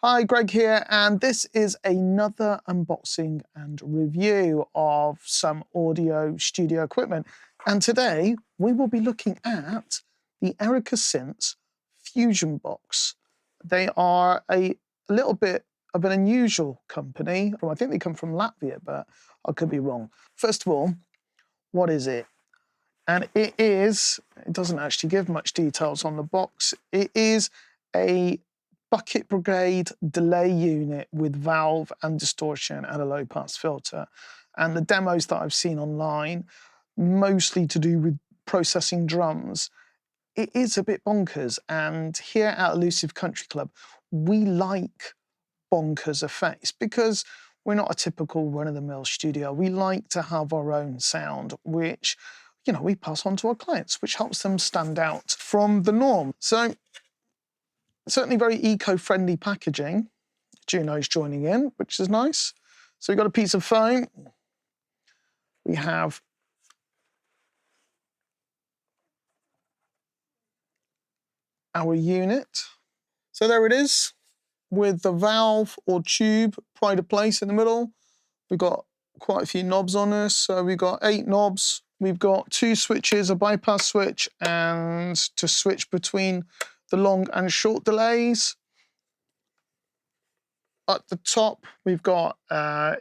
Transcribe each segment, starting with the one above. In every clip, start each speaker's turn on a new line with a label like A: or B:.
A: Hi, Greg here, and this is another unboxing and review of some audio studio equipment. And today we will be looking at the Erica Synths Fusionbox. They are a little bit of an unusual company. I think they come from Latvia, but I could be wrong. First of all, what is it? And it doesn't actually give much details on the box. It is a bucket Brigade delay unit with valve and distortion and a low pass filter. And the demos that I've seen online, mostly to do with processing drums, it is a bit bonkers. And here at Elusive Country Club, we like bonkers effects because we're not a typical run-of-the-mill studio. We like to have our own sound, which, you know, we pass on to our clients, which helps them stand out from the norm. So certainly very eco-friendly packaging. Juno's joining in, which is nice. So we've got a piece of foam. We have our unit. So there it is, with the valve or tube pride of place in the middle. We've got quite a few knobs on this. So we've got 8 knobs. We've got 2 switches, a bypass switch, and to switch between the long and short delays. At the top, we've got,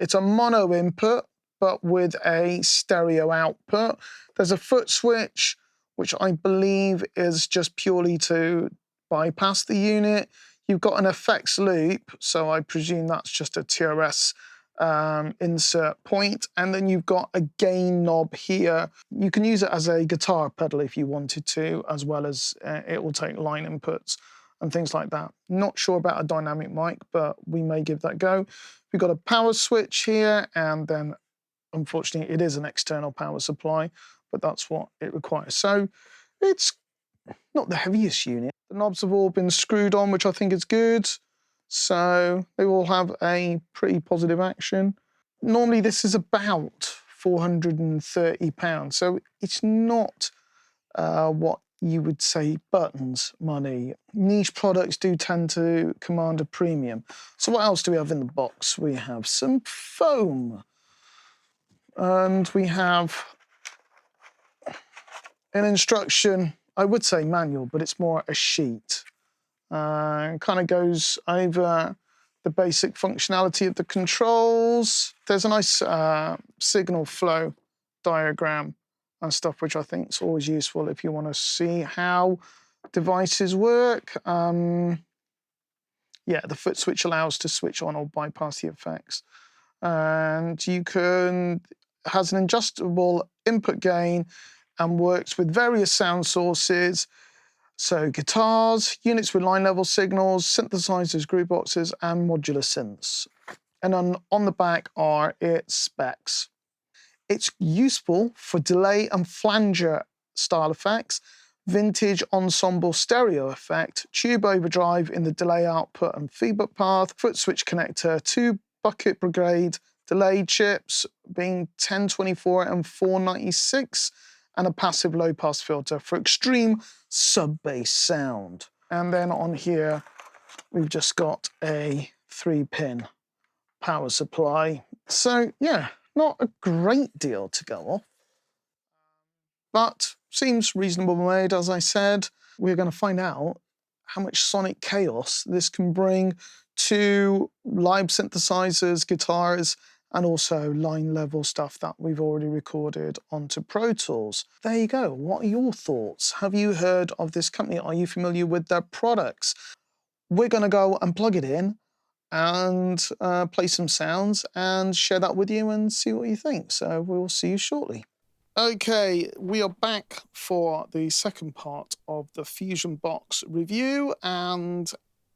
A: it's a mono input, but with a stereo output. There's a foot switch, which I believe is just purely to bypass the unit. You've got an effects loop, so I presume that's just a TRS insert point. And then you've got a gain knob here. You can use it as a guitar pedal if you wanted to, as well as it will take line inputs and things like that. Not sure about a dynamic mic, but we may give that a go. We've got a power switch here, and then unfortunately it is an external power supply, but that's what it requires. So it's not the heaviest unit. The knobs have all been screwed on, which I think is good. So they all have a pretty positive action. Normally this is about £430, so it's not what you would say buttons money. Niche products do tend to command a premium. So what else do we have in the box? We have some foam, and we have an instruction, I would say manual, but it's more a sheet. Kind of goes over the basic functionality of the controls. There's a nice signal flow diagram and stuff, which I think is always useful if you want to see how devices work. Yeah, the foot switch allows to switch on or bypass the effects. And has an adjustable input gain and works with various sound sources. So guitars, units with line level signals, synthesizers, groove boxes, and modular synths. And on the back are its specs. It's useful for delay and flanger style effects, vintage ensemble stereo effect, tube overdrive in the delay output and feedback path, foot switch connector, 2 bucket Brigade delay chips being 1024 and 496, and a passive low pass filter for extreme sub bass sound. And then on here, we've just got a 3-pin power supply. So yeah, not a great deal to go off, but seems reasonable made, as I said. We're going to find out how much sonic chaos this can bring to live synthesizers, guitars, and also line level stuff that we've already recorded onto Pro Tools. There you go. What are your thoughts? Have you heard of this company? Are you familiar with their products? We're going to go and plug it in and play some sounds and share that with you and see what you think. So we'll see you shortly. Okay, we are back for the second part of the Fusionbox review, and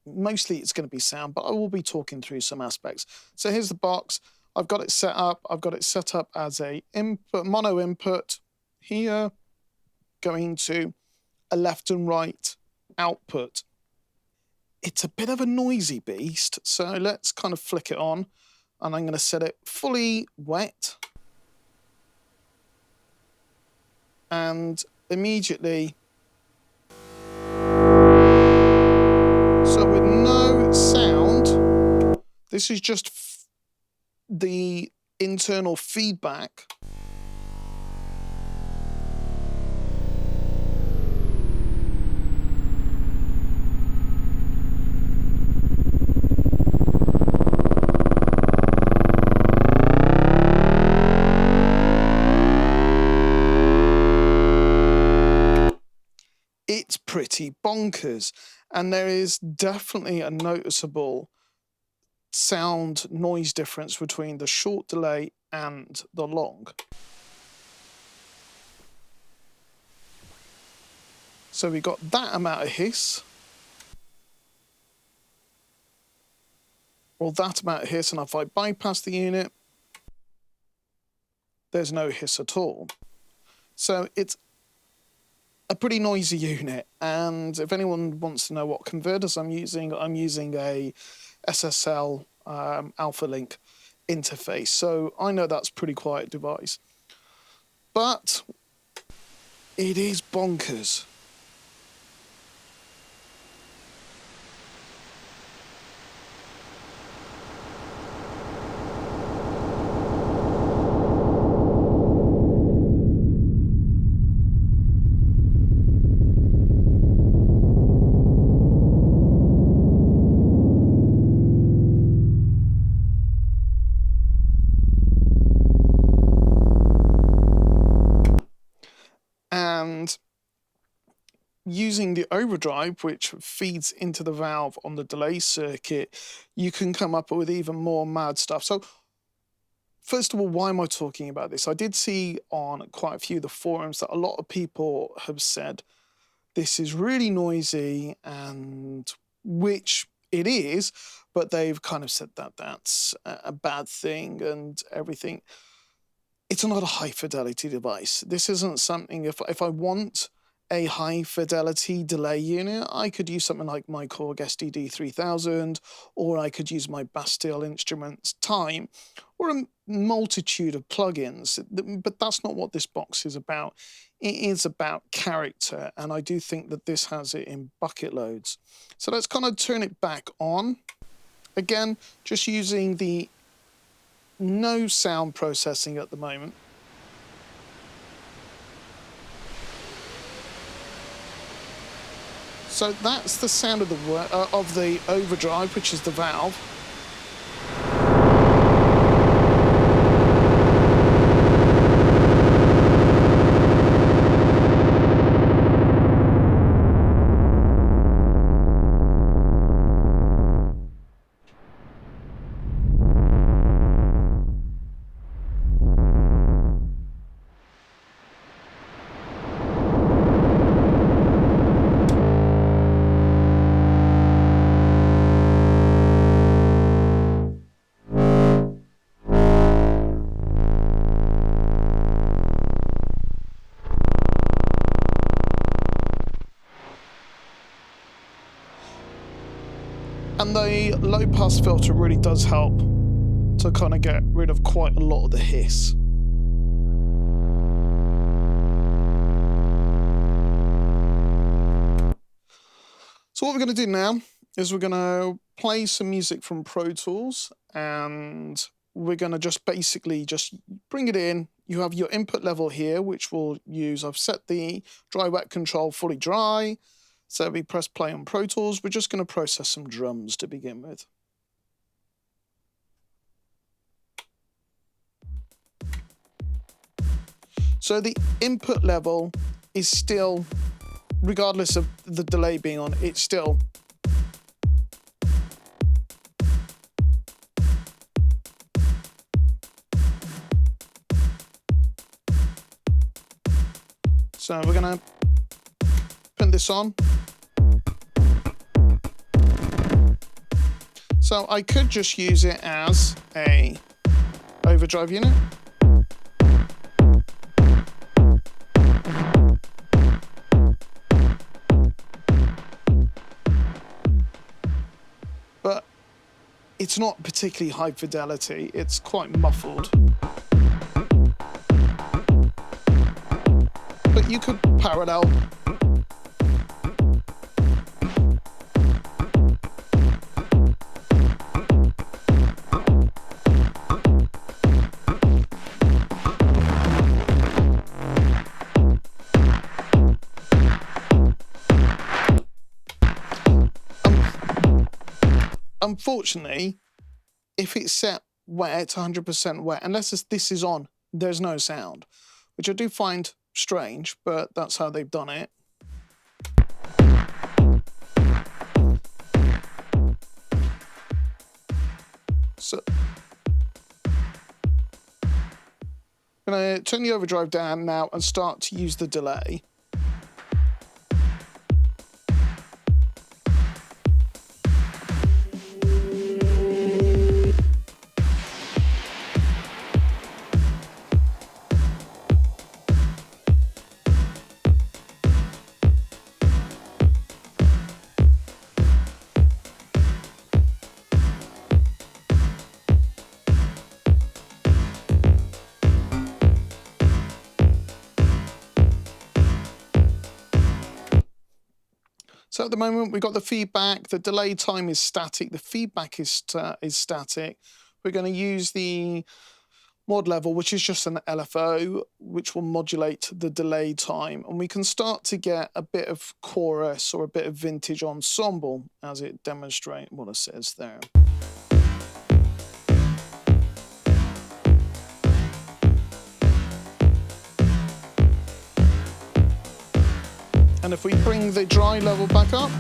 A: mostly it's going to be sound, but I will be talking through some aspects. So here's the box. I've got it set up. I've got it set up as a mono input here, going to a left and right output. It's a bit of a noisy beast, so let's kind of flick it on, and I'm going to set it fully wet. And immediately, so with no sound, This is just the internal feedback. It's pretty bonkers, and there is definitely a noticeable sound noise difference between the short delay and the long. So we got that amount of hiss, or that amount of hiss, and if I bypass the unit, there's no hiss at all. So it's a pretty noisy unit, and if anyone wants to know what converters I'm using a SSL Alpha Link interface, so I know that's a pretty quiet device. But it is bonkers. And using the overdrive, which feeds into the valve on the delay circuit, you can come up with even more mad stuff. So first of all, why am I talking about this? I did see on quite a few of the forums that a lot of people have said this is really noisy, and which it is, but they've kind of said that that's a bad thing and everything. It's not a high fidelity device. This isn't something, if I want a high fidelity delay unit, I could use something like my Korg SDD 3000, or I could use my Bastille Instruments Time, or a multitude of plugins. But that's not what this box is about. It is about character, and I do think that this has it in bucket loads. So let's kind of turn it back on. Again, just using the no sound processing at the moment. So that's the sound of the overdrive, which is the valve. And the low-pass filter really does help to kind of get rid of quite a lot of the hiss. So what we're going to do now is we're going to play some music from Pro Tools, and we're going to just basically just bring it in. You have your input level here, which we'll use. I've set the dry wet control fully dry. So we press play on Pro Tools. We're just going to process some drums to begin with. So the input level is still, regardless of the delay being on, it's still. So we're going to put this on. So I could just use it as a overdrive unit. But it's not particularly high fidelity, it's quite muffled. But you could parallel. unfortunately, if it's set wet, 100% wet, unless this is on, there's no sound, which I do find strange, but that's how they've done it. So I'm going to turn the overdrive down now and start to use the delay. So at the moment, we've got the feedback, the delay time is static, the feedback is static. We're going to use the mod level, which is just an LFO, which will modulate the delay time. And we can start to get a bit of chorus or a bit of vintage ensemble as it demonstrates what it says there. And if we bring the dry level back up,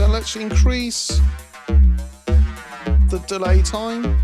A: so let's increase the delay time.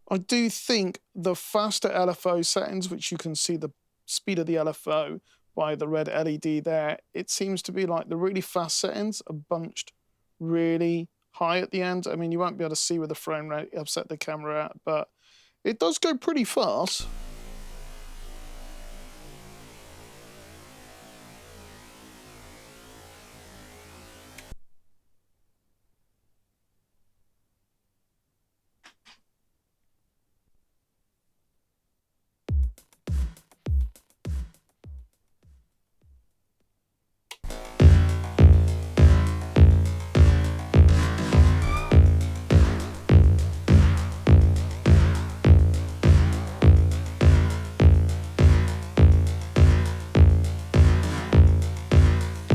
A: I do think the faster LFO settings, which you can see the speed of the LFO by the red LED there, it seems to be like the really fast settings are bunched really high at the end. I mean, you won't be able to see with the frame rate I've set the camera at, but it does go pretty fast.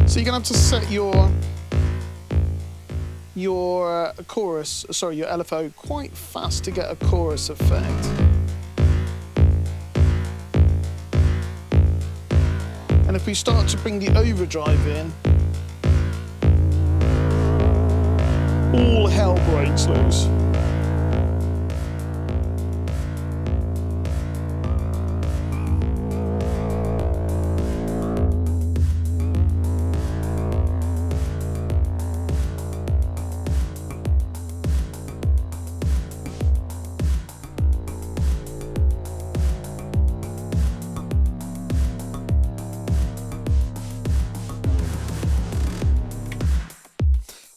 A: So you're going to have to set your chorus, sorry, your LFO quite fast to get a chorus effect. And if we start to bring the overdrive in, all hell breaks loose.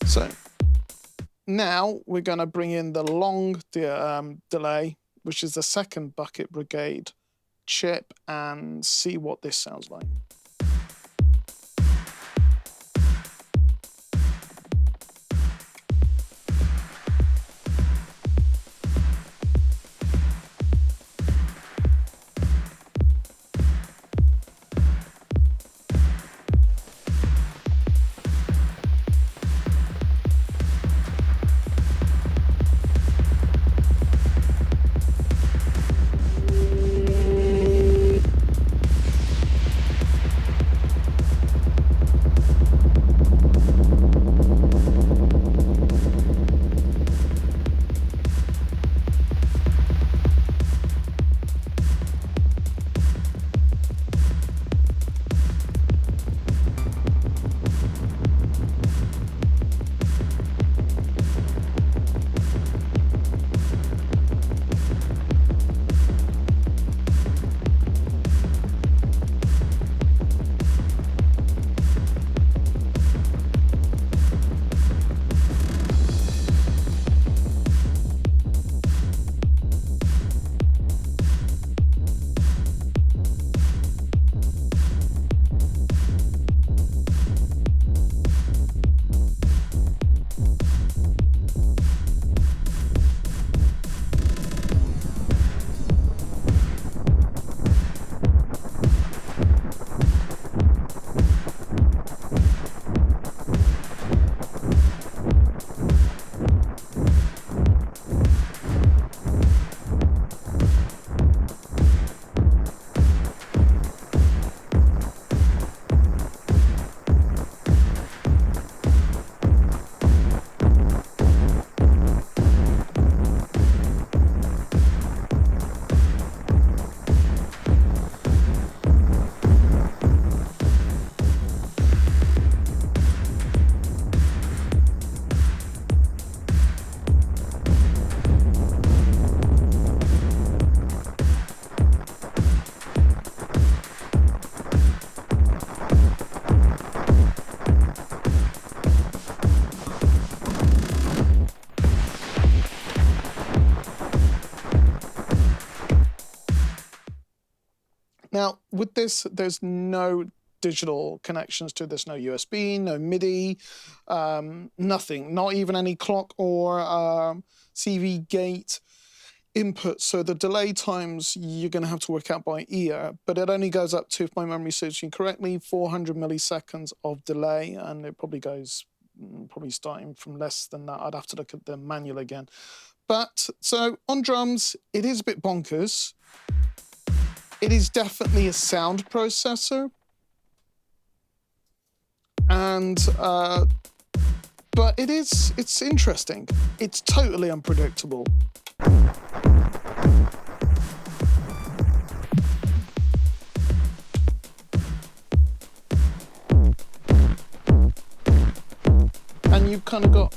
A: So now we're going to bring in the long delay, which is the second bucket Brigade chip, and see what this sounds like. Now, with this, there's no digital connections to this, no USB, no MIDI, nothing, not even any clock or CV gate input. So the delay times you're going to have to work out by ear, but it only goes up to, if my memory serves you correctly, 400 milliseconds of delay, and it probably goes, probably starting from less than that. I'd have to look at the manual again. But so on drums, it is a bit bonkers. It is definitely a sound processor, and but it's interesting. It's totally unpredictable. And you've kind of got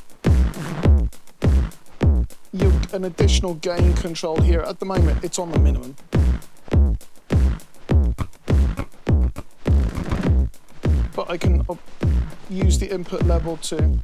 A: an additional gain control here. At the moment, it's on the minimum. But I can use the input level to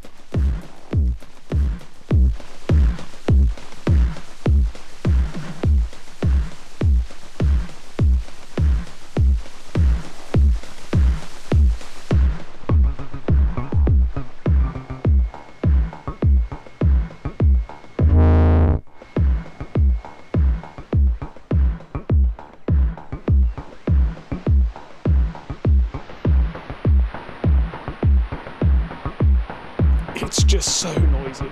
A: it's just so noisy.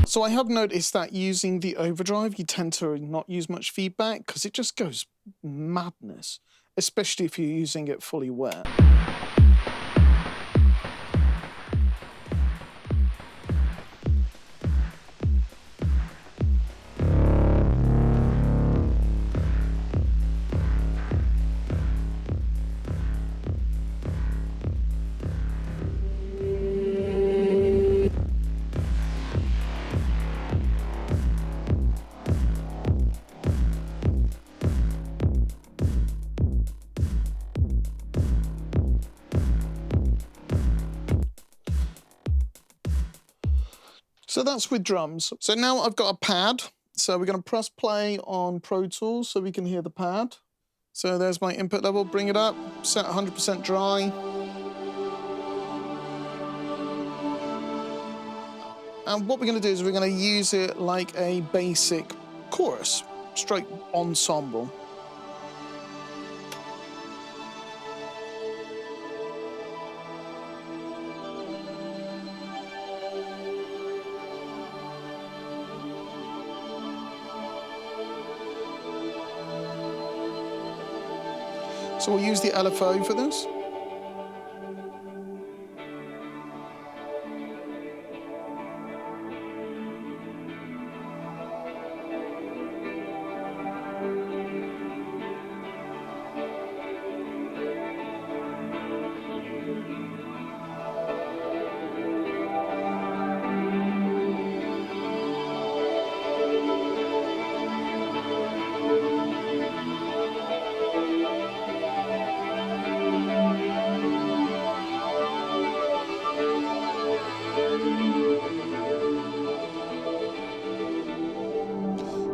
A: So I have noticed that using the overdrive, you tend to not use much feedback because it just goes madness, especially if you're using it fully wet. So that's with drums. So now I've got a pad. So we're going to press play on Pro Tools so we can hear the pad. So there's my input level, bring it up, set 100% dry. And what we're going to do is we're going to use it like a basic chorus, straight ensemble. So we'll use the LFO for this.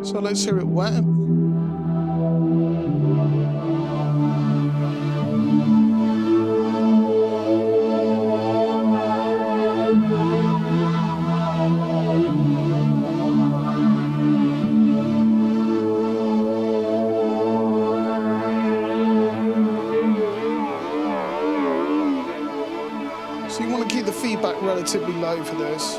A: So let's hear it wet. So you want to keep the feedback relatively low for this.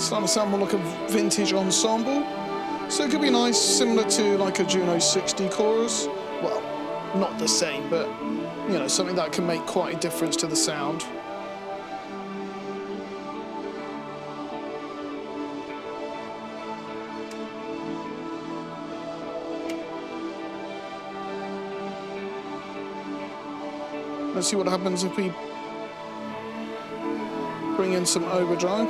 A: starting to sound more like a vintage ensemble. So it could be nice, similar to like a Juno 60 chorus. Well, not the same, but you know, something that can make quite a difference to the sound. Let's see what happens if we bring in some overdrive.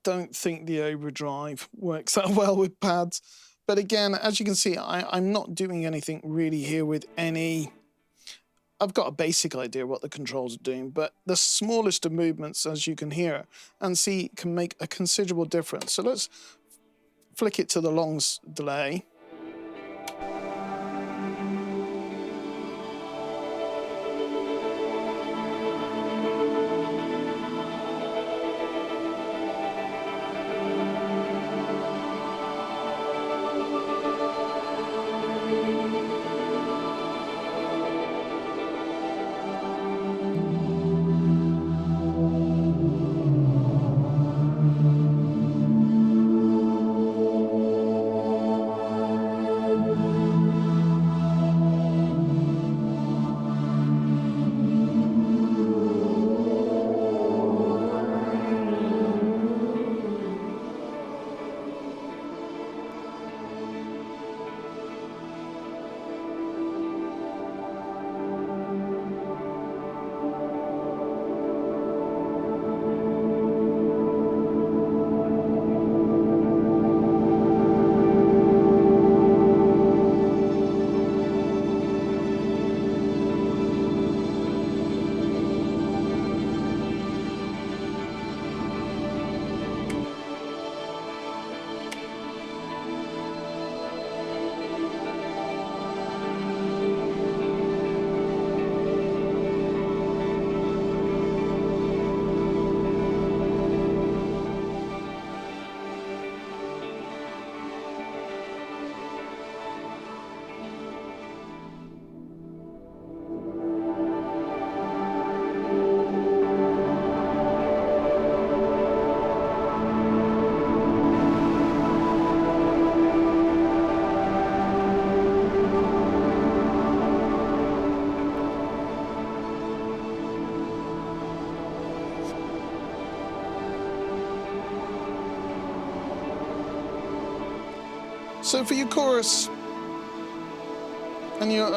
A: Don't think the overdrive works that well with pads, but again, as you can see, I'm not doing anything really here with any. I've got a basic idea what the controls are doing, but the smallest of movements, as you can hear and see, can make a considerable difference. So let's flick it to the long delay. So for your chorus, and your,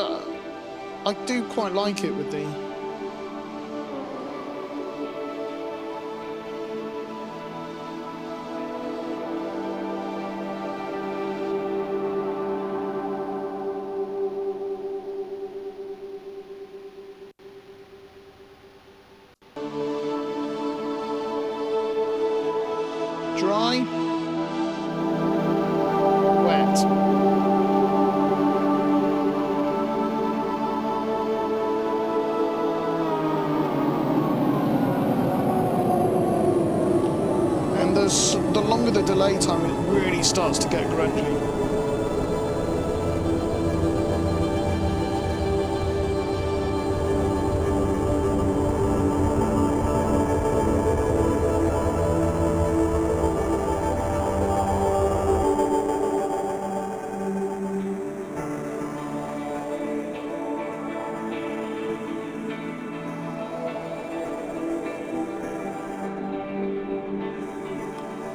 A: I do quite like it with the dry, wet. And the longer the delay time, it really starts to get grungy.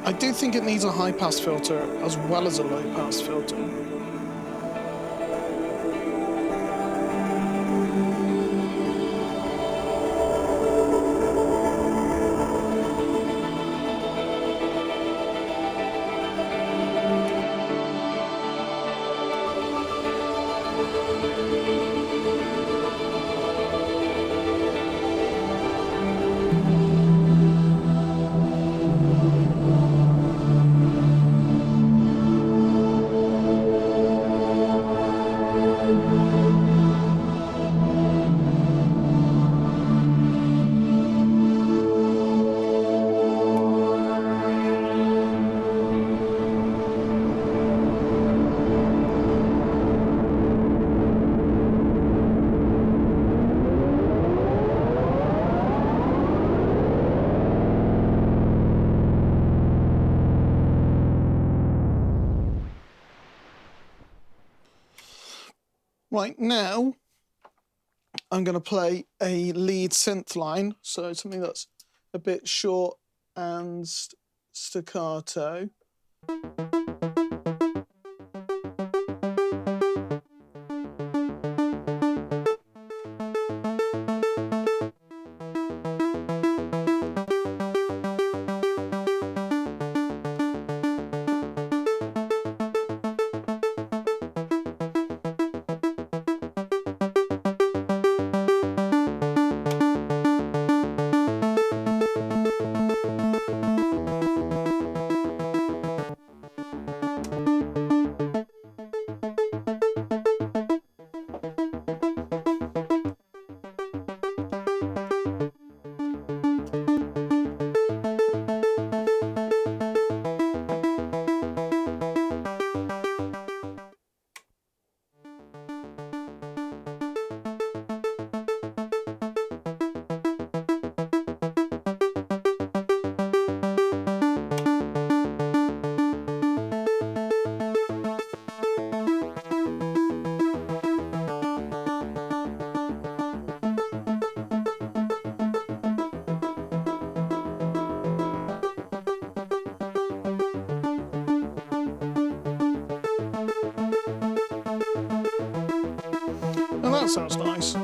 A: I do think it needs a high-pass filter as well as a low-pass filter. Right, now I'm going to play a lead synth line, so something that's a bit short and staccato. And that sounds nice.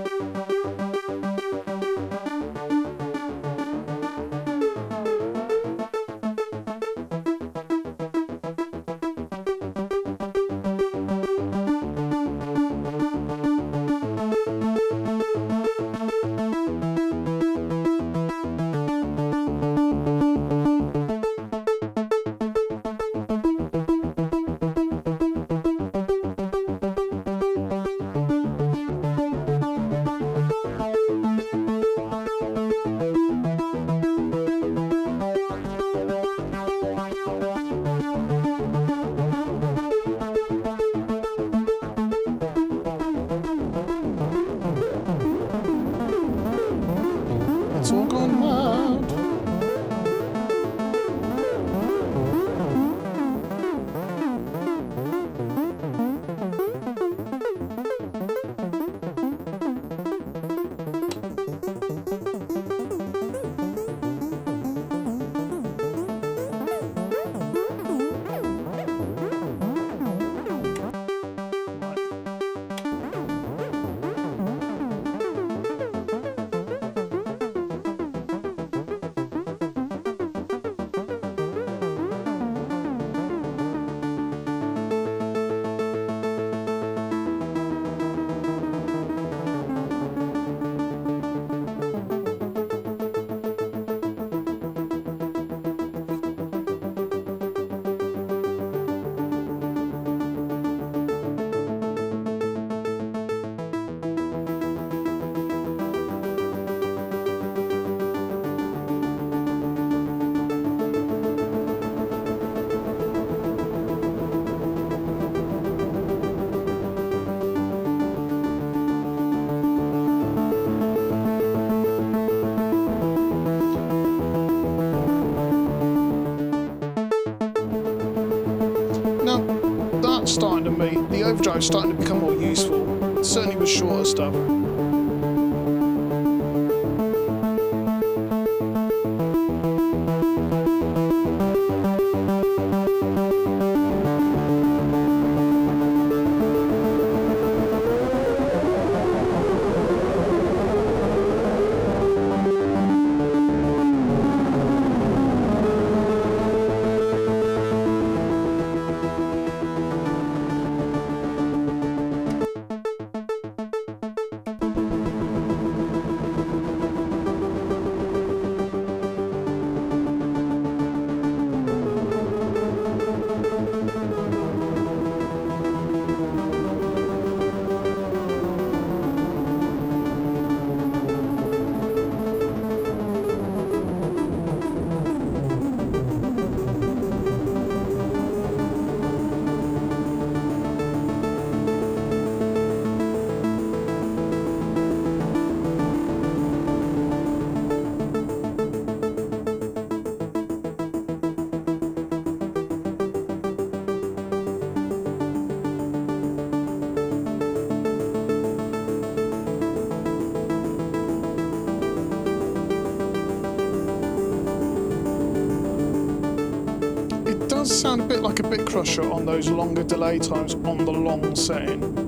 A: It's all gone mad. Now, that's starting to be, the overdrive's starting to become more useful, certainly with shorter stuff. does sound a bit like a bit crusher on those longer delay times on the long setting.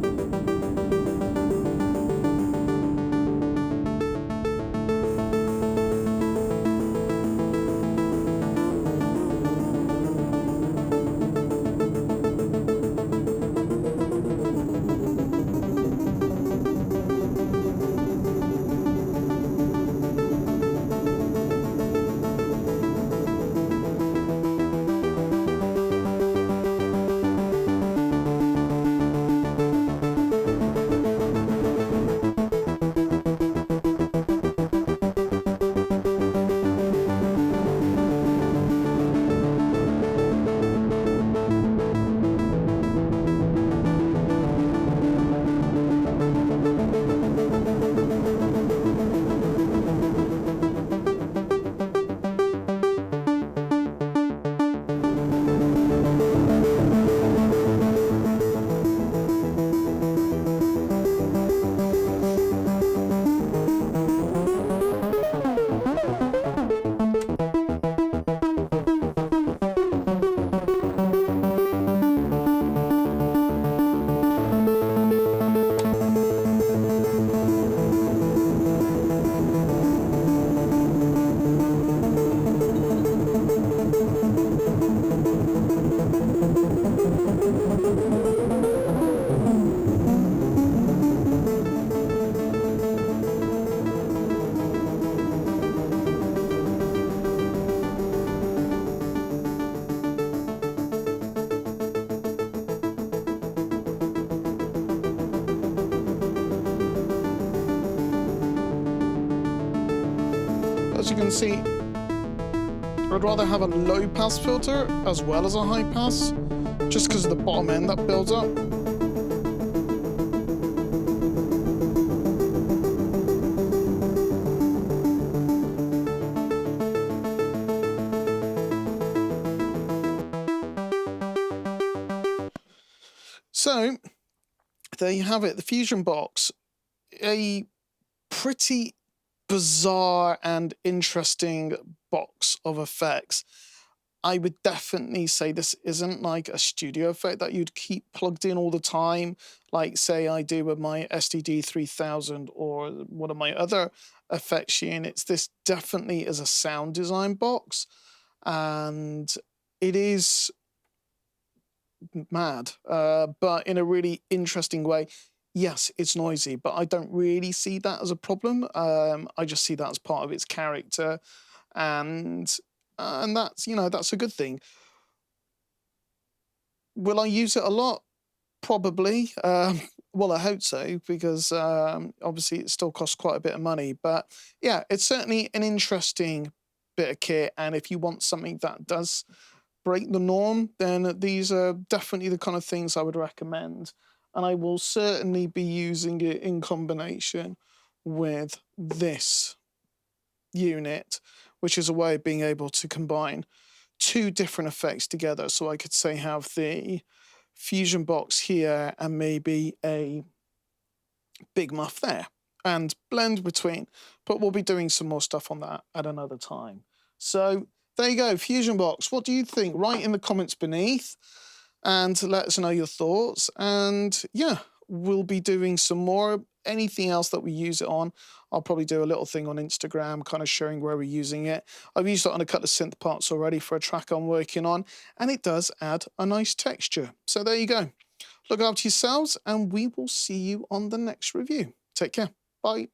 A: As you can see, I'd rather have a low pass filter as well as a high pass, just because of the bottom end that builds up. So, there you have it, the Fusionbox. A pretty bizarre and interesting box of effects. I would definitely say this isn't like a studio effect that you'd keep plugged in all the time, like say I do with my STD 3000 or one of my other effects units. This definitely is a sound design box, and it is mad, but in a really interesting way. Yes, it's noisy, but I don't really see that as a problem. I just see that as part of its character, and that's, you know, that's a good thing. Will I use it a lot? Probably. Well, I hope so, because obviously it still costs quite a bit of money. But yeah, it's certainly an interesting bit of kit, and if you want something that does break the norm, then these are definitely the kind of things I would recommend. And I will certainly be using it in combination with this unit, which is a way of being able to combine two different effects together. So I could say have the Fusionbox here and maybe a big muff there and blend between. But we'll be doing some more stuff on that at another time. So there you go, Fusionbox. What do you think? Write in the comments beneath and let us know your thoughts. And yeah, we'll be doing some more. Anything else that we use it on, I'll probably do a little thing on Instagram, kind of showing where we're using it. I've used it on a couple of synth parts already for a track I'm working on, and it does add a nice texture. So there you go. Look after yourselves, and we will see you on the next review. Take care. Bye.